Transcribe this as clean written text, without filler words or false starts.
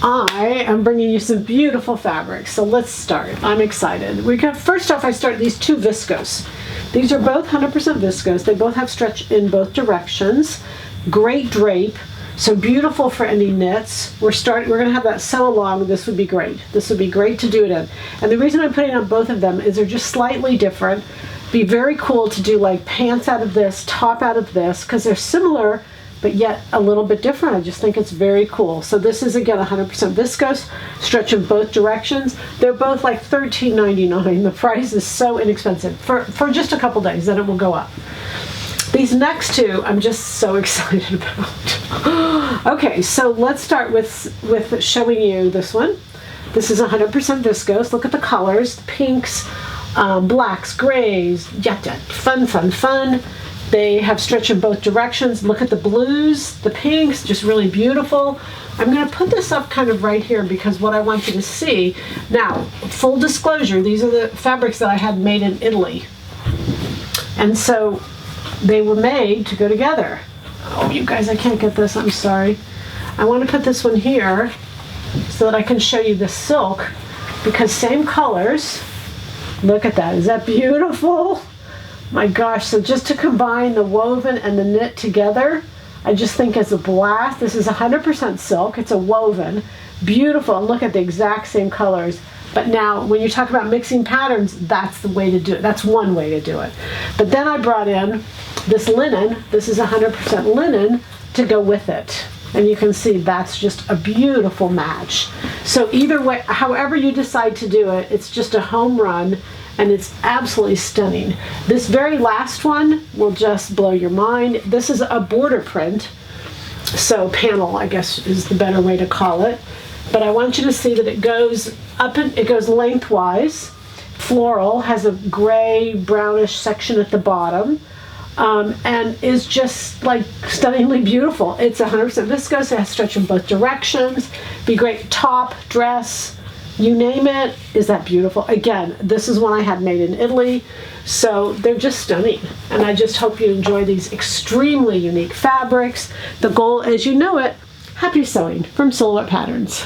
I am bringing you some beautiful fabrics, so let's start. I'm excited. First off, I start these two Viscose. These are both 100% Viscose. They both have stretch in both directions. Great drape, so beautiful for any knits. We're going to have that sew along. This would be great. This would be great to do it in. And the reason I'm putting on both of them is they're just slightly different. Be very cool to do like pants out of this, top out of this, because they're similar but yet a little bit different. I just think it's very cool. So this is again 100% Viscose, stretch in both directions. They're both like $13.99. The price is so inexpensive for just a couple days, then it will go up. These next two I'm just so excited about. Okay, so let's start with showing you this one. This is 100% Viscose. Look at the colors, pinks, blacks, grays, fun. They have stretch in both directions. Look at the blues, the pinks, just really beautiful. I'm going to put this up kind of right here because what I want you to see. Now, full disclosure, these are the fabrics that I had made in Italy. And so they were made to go together. Oh, you guys, I can't get this, I'm sorry. I want to put this one here so that I can show you the silk because same colors. Look at that, is that beautiful? My gosh, so just to combine the woven and the knit together, I just think it's a blast. This is 100% silk, it's a woven, beautiful, and look at the exact same colors. But now, when you talk about mixing patterns, that's the way to do it. That's one way to do it. But then I brought in this linen, this is 100% linen, to go with it. And you can see that's just a beautiful match. So either way, however you decide to do it, it's just a home run. And it's absolutely stunning. This very last one will just blow your mind. This is a border print, so panel, I guess is the better way to call it. But I want you to see that it goes up and it goes lengthwise. Floral, has a gray brownish section at the bottom, and is just like stunningly beautiful. It's 100% Viscose. It has stretch in both directions. Be great top, dress. You name it. Is that beautiful? Again, this is one I had made in Italy, so they're just stunning. And I just hope you enjoy these extremely unique fabrics. The goal, as you know it, happy sewing from Silhouette Patterns.